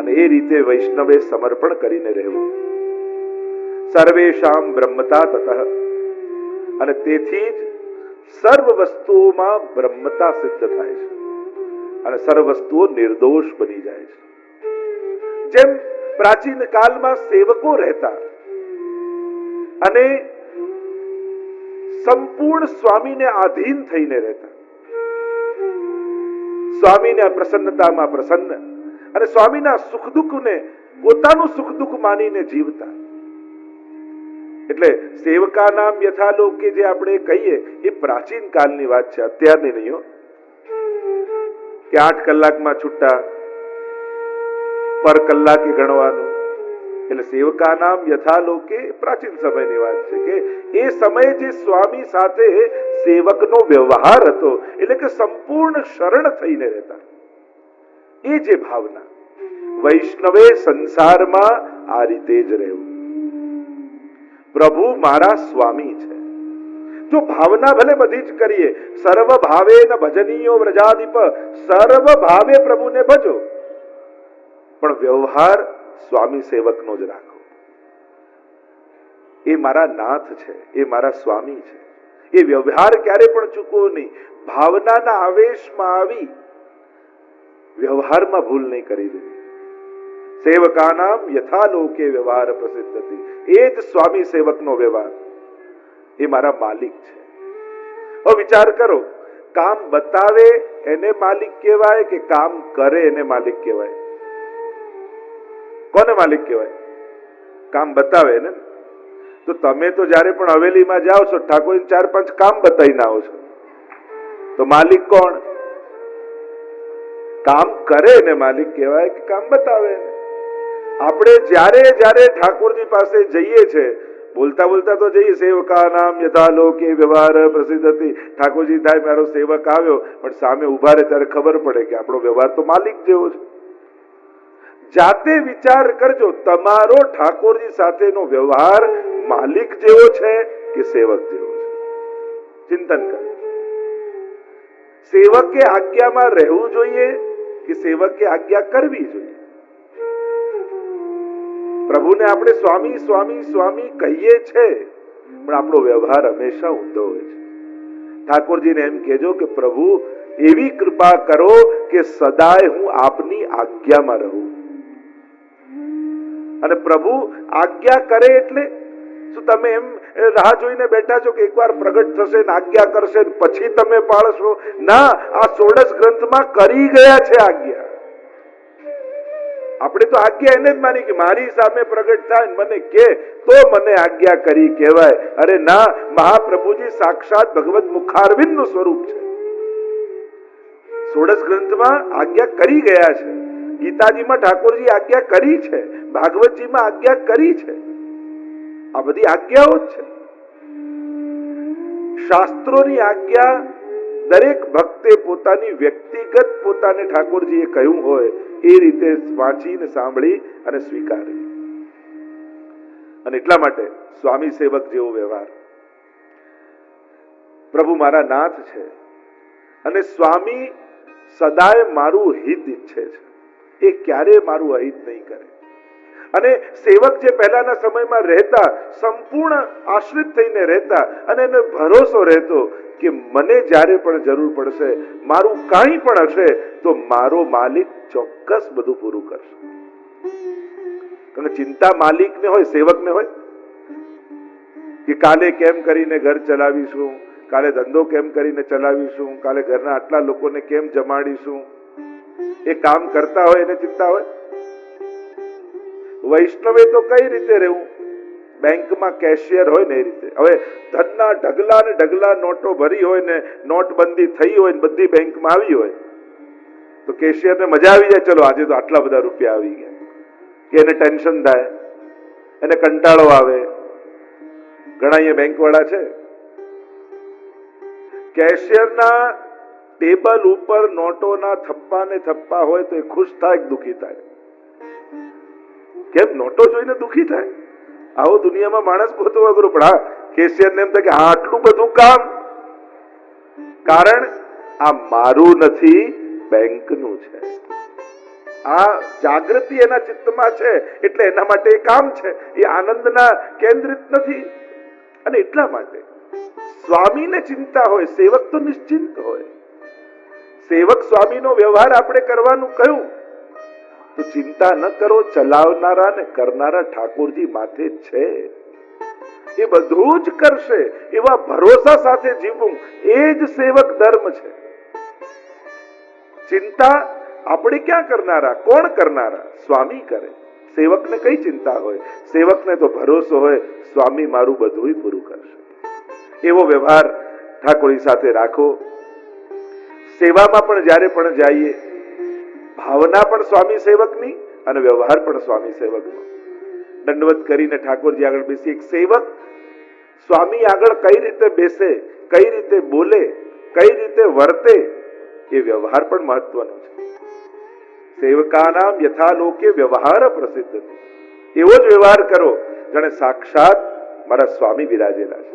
અને એ રીતે વૈષ્ણવે સમર્પણ કરીને રહેવું. સર્વેશામ બ્રહ્મતા તતઃ, અને તેથી જ સર્વ વસ્તુઓમાં બ્રહ્મતા સિદ્ધ થાય છે અને સર્વ વસ્તુઓ નિર્દોષ બની જાય છે. જેમ પ્રાચીન કાળમાં સેવકો રહેતા અને સંપૂર્ણ સ્વામીને આધીન થઈને રહેતા, સ્વામીના પ્રસન્નતામાં પ્રસન્ન અને સ્વામીના સુખ દુઃખને પોતાનું સુખ દુઃખ માનીને જીવતા. એટલે સેવકાનામ યથાલોકે જે આપણે કહીએ એ પ્રાચીન કાળની વાત છે, અત્યારની નહીં હો. કે 8 કલાકમાં છૂટા, પર કલાકે ગણવાનું. એટલે સેવકાનામ યથાલોકે પ્રાચીન સમયની વાત છે કે એ સમયે જે સ્વામી સાથે સેવકનો વ્યવહાર હતો, એટલે કે સંપૂર્ણ શરણ થઈને રહેતા, એ જે ભાવના વૈષ્ણવે સંસારમાં આ રીતે જ રહેવું. પ્રભુ મારા સ્વામી છે. જો ભાવના ભલે બધી જ કરીએ, સર્વ ભાવે ન ભજનીયો વ્રજાધિપ, સર્વ ભાવે પ્રભુને ભજો, પણ વ્યવહાર સ્વામી સેવકનો જ રાખો. એ મારા નાથ છે, એ મારા સ્વામી છે. એ વ્યવહાર ક્યારે પણ ચૂકવો નહીં. ભાવનાના આવેશમાં આવી વ્યવહારમાં ભૂલ નહીં કરી દેવી. સેવકાનામ યથાલોકે વ્યવહાર પ્રસિદ્ધતિ, એ જ સ્વામી સેવકનો વ્યવહાર. એ મારા માલિક છે. હવે વિચાર કરો, કામ બતાવે એને માલિક કહેવાય કે કામ કરે એને માલિક કહેવાય? કોને માલિક કહેવાય? કામ બતાવે ને. તો તમે તો જ્યારે પણ હવેલીમાં જાઓ છો, ઠાકોર 4-5 કામ બતાવીને આવો છો, તો માલિક કોણ? કામ કરે એને માલિક કહેવાય કે કામ બતાવે એને? આપણે જ્યારે જ્યારે ઠાકોરજી પાસે જઈએ છે, બોલતા બોલતા તો જઈએ, સેવકા નામ યથાલોકે વ્યવહાર પ્રસિદ્ધતિ. ઠાકોરજી થાય મારો સેવક આવ્યો, પણ સામે ઉભા રહે ત્યારે ખબર પડે કે આપણો વ્યવહાર તો માલિક જેવો છે. જાતે વિચાર કરજો, તમારો ઠાકોરજી સાથેનો વ્યવહાર માલિક જેવો છે કે સેવક જેવો છે? ચિંતન કરો. સેવકે આજ્ઞામાં રહેવું જોઈએ કે સેવકે આજ્ઞા કરવી જોઈએ? પ્રભુને આપણે સ્વામી સ્વામી સ્વામી કહીએ છે, પણ આપણો વ્યવહાર હંમેશા ઊંધો હોય છે. ઠાકોરજીને એમ કહેજો કે પ્રભુ એવી કૃપા કરો કે સદાય હું આપની આજ્ઞામાં રહું. અને પ્રભુ આજ્ઞા કરે એટલે શું તમે એમ રાહ જોઈને બેઠા છો કે એકવાર પ્રગટ થશે ને આજ્ઞા કરશે ને પછી તમે પાળશો? ના, આ 16 ગ્રંથમાં કરી ગયા છે આજ્ઞા. આપણે તો આજ્ઞા એને જ માની કે મારી સામે પ્રગટ થાય મને કે તો મને આજ્ઞા કરી કહેવાય. અરે ના, મહાપ્રભુજી સાક્ષાત ભગવત મુખારવિંદનું સ્વરૂપ છે. 16 ગ્રંથમાં આજ્ઞા કરી ગયા છે. ગીતાજીમાં ઠાકોરજી આજ્ઞા કરી છે, ભાગવતજીમાં આજ્ઞા કરી છે. આ બધી આજ્ઞાઓ જ છે. શાસ્ત્રોની આજ્ઞા દરેક ભક્તે પોતાની વ્યક્તિગત પોતાને ઠાકોરજીએ કહ્યું હોય એ રીતે વાંચીને સાંભળી અને સ્વીકારી. અને એટલા માટે સ્વામી સેવક જેવો વ્યવહાર. પ્રભુ મારા નાથ છે અને સ્વામી સદાય મારું હિત ઈચ્છે છે, એ ક્યારે મારું અહિત નહીં કરે. અને સેવક જે પહેલાના સમયમાં રહેતા, સંપૂર્ણ આશ્રિત થઈને રહેતા અને એને ભરોસો રહેતો કે મને જ્યારે પણ જરૂર પડશે, મારું કાંઈ પણ હશે તો મારો માલિક ચોક્કસ બધું પૂરું કરશે. કારણ ચિંતા માલિકને હોય, સેવકને હોય કે કાલે કેમ કરીને ઘર ચલાવીશું, કાલે ધંધો કેમ કરીને ચલાવીશું, કાલે ઘરના આટલા લોકોને કેમ જમાડીશું. એ કામ કરતા હોય એને ચિંતા હોય. વૈષ્ણવે તો કઈ રીતે રહેવું? બેંકમાં કેશિયર હોય ને એ રીતે. હવે ધનના ઢગલા ને ઢગલા નોટો ભરી હોય ને નોટબંધી થઈ હોય ને બધી બેંકમાં આવી હોય તો કેશિયરને મજા આવી જાય, ચલો આજે તો આટલા બધા રૂપિયા આવી ગયા. કે એને ટેન્શન થાય, એને કંટાળો આવે. ઘણા અહીંયા બેંક વાળા છે, કેશિયરના ટેબલ ઉપર નોટોના થપ્પા ને થપ્પા હોય તો એ ખુશ થાય કે દુખી થાય? કેમ? નોટો જોઈને દુખી થાય? આવો દુનિયામાં માણસ ગોતવો અઘરો. પણ હા, કેશિયરને એમ થાય કે આટલું બધું કામ, કારણ આ મારું નથી, બેંકનું છે. આ જાગૃતિ એના ચિત્તમાં છે એટલે એના માટે એ કામ છે, એ આનંદના કેન્દ્રિત નથી. અને એટલા માટે સ્વામીને ચિંતા હોય, સેવક તો નિશ્ચિંત હોય. સેવક સ્વામીનો વ્યવહાર આપણે કરવાનું કહ્યું તો ચિંતા ન કરો, ચલાવનારા ને કરનારા ઠાકોરજી માથે છે. એ બધું જ કરશે એવા ભરોસા સાથે જીવવું એ જ સેવક ધર્મ છે. ચિંતા આપણે ક્યાં કરનારા? કોણ કરનારા? સ્વામી કરે. સેવકને કઈ ચિંતા હોય? સેવકને તો ભરોસો હોય સ્વામી મારું બધું પૂરું કરશે. એવો વ્યવહાર ઠાકોરજી સાથે રાખો. સેવામાં પણ જ્યારે પણ જઈએ ભાવના પણ સ્વામી સેવકની અને વ્યવહાર પણ સ્વામી સેવકનો. દંડવત કરીને ઠાકોરજી આગળ બેસી. એક સેવક સ્વામી આગળ કઈ રીતે બેસે, કઈ રીતે બોલે, કઈ રીતે વર્તે, એ વ્યવહાર પણ મહત્વનો છે. સેવકાનામ યથાલોકે વ્યવહાર પ્રસિદ્ધ. એવો જ વ્યવહાર કરો જાણે સાક્ષાત મારા સ્વામી બિરાજેલા છે.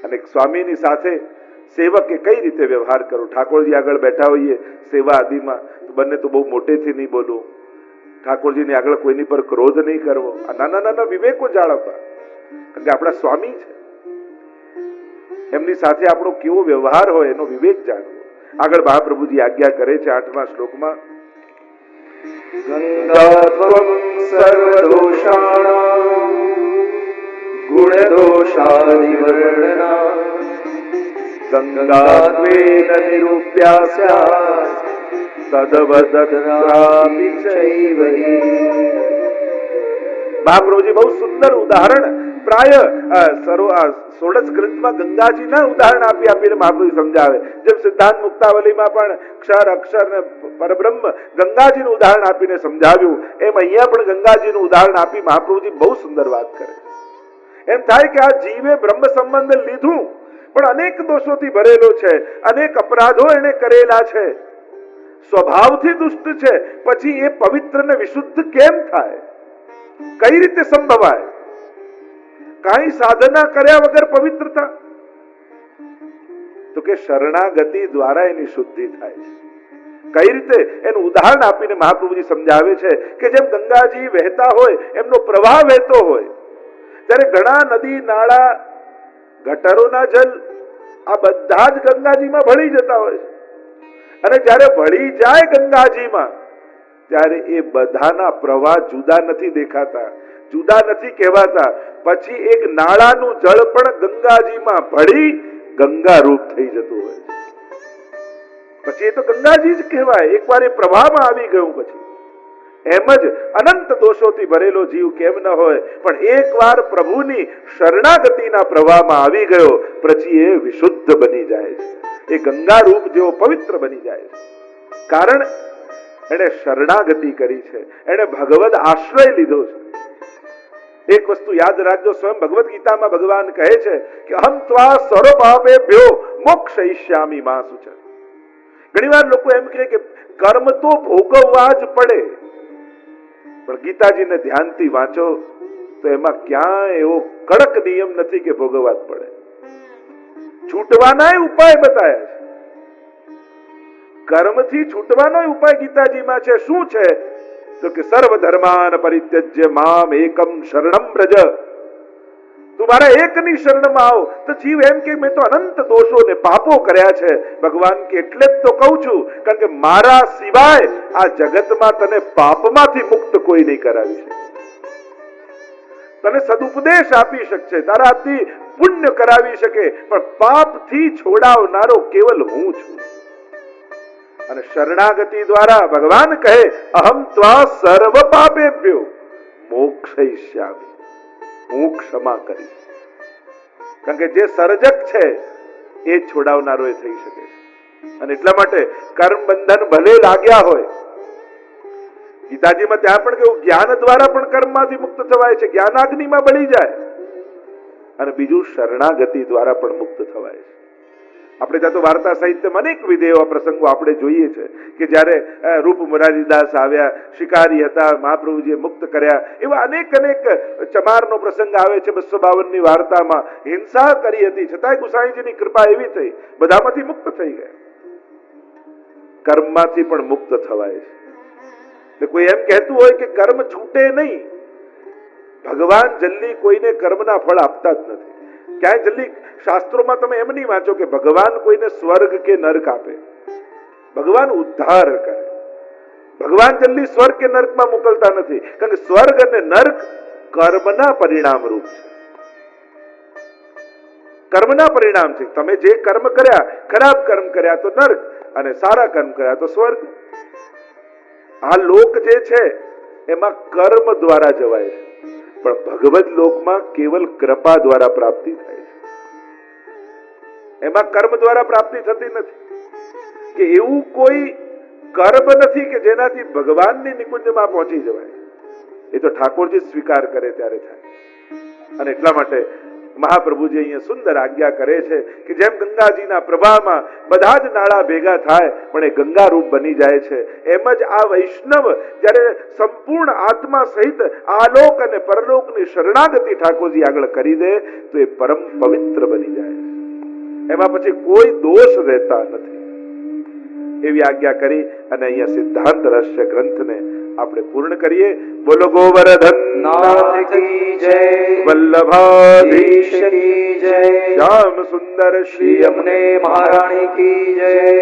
અને સ્વામીની સાથે સેવકે કઈ રીતે વ્યવહાર કરો? ઠાકોરજી આગળ બેઠા હોઈએ સેવા આદિમાં તો બંને તો બહુ મોટેથી નહીં બોલવું, ઠાકોરજીની આગળ કોઈની પર ક્રોધ નહીં કરવો, આ નાના નાના વિવેકો જાળવવા, કારણ કે આપણા સ્વામી છે. એમની સાથે આપણો કેવો વ્યવહાર હોય એનો વિવેક જાણવો. આગળ મહાપ્રભુજી આજ્ઞા કરે છે 8મા શ્લોકમાં, ગંગાત્વં સર્વદોષાણાં ગુણદોષાદિવર્ણના ગંગાત્વેન નિરૂપ્યાસ્યાસ તદવદત્રાપી ચૈવ હિ. મહાપ્રભુજી બહુ સુંદર ઉદાહરણ પ્રાય 16 ગ્રંથમાં ગંગાજીના ઉદાહરણ આપીને મહાપ્રભુજી સમજાવે. જેમ સિદ્ધાંત મુક્તાવલીમાં પણ ક્ષર અક્ષર ને પરબ્રહ્મ ગંગાજીનું ઉદાહરણ આપીને સમજાવ્યું, એમ અહીંયા પણ ગંગાજીનું ઉદાહરણ આપી મહાપ્રભુજી બહુ સુંદર વાત કરે. એમ થાય કે આ જીવે બ્રહ્મ સંબંધ લીધું પણ અનેક દોષોથી ભરેલો છે, અનેક અપરાધો એને કરેલા છે, સ્વભાવથી દુષ્ટ છે, પછી એ પવિત્ર ને વિશુદ્ધ કેમ થાય? કઈ રીતે સંભવાય? કઈ સાધના કર્યા વગર પવિત્રતા? તો કે શરણાગતિ દ્વારા એની શુદ્ધિ થાય છે. કઈ રીતે? એનું ઉદાહરણ આપીને મહાપ્રભુજી સમજાવે છે કે જેમ ગંગાજી વહેતા હોય, એમનો પ્રવાહ વહેતો હોય, ત્યારે ઘણા નદી નાળા ગટરોના જલ આ બધા જ ગંગાજીમાં ભળી જતા હોય છે. અને જ્યારે ભળી જાય ગંગાજીમાં ત્યારે એ બધાના પ્રવાહ જુદા નથી દેખાતા, જુદા નથી કહેવાતા. પછી એક નાળાનું જળ પણ ગંગાજીમાં ભળી ગંગા રૂપ થઈ જતું હોય છે. પછી એ તો ગંગાજી જ કહેવાય. એકવાર એ પ્રવાહમાં આવી ગયું પછી એમ જ અનંત દોષોથી ભરેલો જીવ કેમ ન હોય, પણ એકવાર પ્રભુની શરણાગતિના પ્રવાહમાં આવી ગયો પછી એ વિશુદ્ધ બની જાય છે. એ ગંગા રૂપ જેવો પવિત્ર બની જાય છે. કારણ એને શરણાગતિ કરી છે, એને ભગવદ આશ્રય લીધો છે. એક વસ્તુ યાદ રાખજો, સ્વયં ભગવદ ગીતામાં ભગવાન કહે છે કે અહમ ત્વા સર્વપાપેભ્યો મોક્ષયિષ્યામિ મા શુચ. ઘણીવાર લોકો એમ કહે કે કર્મ તો ભોગવવા જ પડે, પણ ગીતાજીને ધ્યાનથી વાંચો તો એમાં ક્યાં એવો કડક નિયમ નથી કે ભોગવવા જ પડે. છૂટવાના ઉપાય બતાયા છે. કર્મથી છૂટવાનો ઉપાય ગીતાજીમાં છે. શું છે? તો કે સર્વ ધર્માન પરિત્યજ્ય મામ એકમ શરણમ વ્રજ. તું મારા એકની શરણમાં આવ. તો જીવ એમ કે મેં તો અનંત દોષો ને પાપો કર્યા છે. ભગવાન કે એટલે જ તો કહું છું, કારણ કે મારા સિવાય આ જગતમાં તને પાપમાંથી મુક્ત કોઈ નહીં કરાવી શકે. તને સદુપદેશ આપી શકશે, તારાથી પુણ્ય કરાવી શકે, પણ પાપથી છોડાવનારો કેવલ હું છું. અને શરણાગતિ દ્વારા ભગવાન કહે અહમ ત્વા સર્વ પાપેભ્યો મોક્ષયિષ્યામિ, હું ક્ષમા કરીશ. કારણ કે જે સર્જક છે એ છોડાવનારો એ થઈ શકે છે. અને એટલા માટે કર્મ બંધન ભલે લાગ્યા હોય, ગીતાજીમાં ત્યાં પણ કેવું જ્ઞાન દ્વારા પણ કર્મમાંથી મુક્ત થવાય છે, જ્ઞાનાગ્નિમાં બળી જાય. અને બીજું શરણાગતિ દ્વારા પણ મુક્ત થવાય છે. આપણે ત્યાં તો વાર્તા સાહિત્યમાં અનેક વિધે એવા પ્રસંગો આપણે જોઈએ છે કે જ્યારે રૂપ મોરારીદાસ આવ્યા, શિકારી હતા, મહાપ્રભુજીએ મુક્ત કર્યા. એવા અનેક ચમારનો પ્રસંગ આવે છે 252ની વાર્તામાં. હિંસા કરી હતી છતાંય ગુસાઈજીની કૃપા એવી થઈ, બધામાંથી મુક્ત થઈ ગયા. કર્મમાંથી પણ મુક્ત થવાય છે. એટલે કોઈ એમ કહેતું હોય કે કર્મ છૂટે નહીં, ભગવાન જલ્દી કોઈને કર્મના ફળ આપતા જ નથી. ક્યાંય જલ્દી શાસ્ત્રોમાં તમે એમ નહીં વાંચો કે ભગવાન કોઈને સ્વર્ગ કે નર્ક આપે. ભગવાન ઉદ્ધાર કરે. ભગવાન જલ્દી સ્વર્ગ કે નર્કમાં મોકલતા નથી, કારણ કે સ્વર્ગ અને નર્ક કર્મના પરિણામ રૂપ છે. કર્મના પરિણામ છે. તમે જે કર્મ કર્યા, ખરાબ કર્મ કર્યા તો નર્ક, અને સારા કર્મ કર્યા તો સ્વર્ગ. આ લોક જે છે એમાં કર્મ દ્વારા જવાય છે, પણ ભગવદ લોકમાં કેવલ કૃપા દ્વારા પ્રાપ્તિ થાય છે. એમાં કર્મ દ્વારા પ્રાપ્તિ થતી નથી. કે એવું કોઈ કર્મ નથી કે જેનાથી ભગવાનની નિકુંજમાં પહોંચી જવાય. એ તો ઠાકોરજી સ્વીકાર કરે ત્યારે થાય. અને એટલા માટે મહાપ્રભુજી અહીંયા સુંદર આજ્ઞા કરે છે કે જેમ ગંગાજીના પ્રવાહમાં બધા જ નાળા ભેગા થાય પણ એ ગંગા રૂપ બની જાય છે, એમ જ આ વૈષ્ણવ જ્યારે સંપૂર્ણ આત્મા સહિત આલોક અને પરલોકની શરણાગતિ ઠાકોરજી આગળ કરી દે તો એ પરમ પવિત્ર બની જાય છે. એમાં પછી કોઈ દોષ રહેતા નથી. એવી આજ્ઞા કરી અને અહીંયા સિદ્ધાંત રહસ્ય ગ્રંથને આપણે પૂર્ણ કરીએ. બોલો ગોવર્ધન નાથ કી જય, વલ્લભાધીશ ઈશ કી જય, શ્યામ સુંદર શ્રી શ્રી અમને મહારાણી કી જય.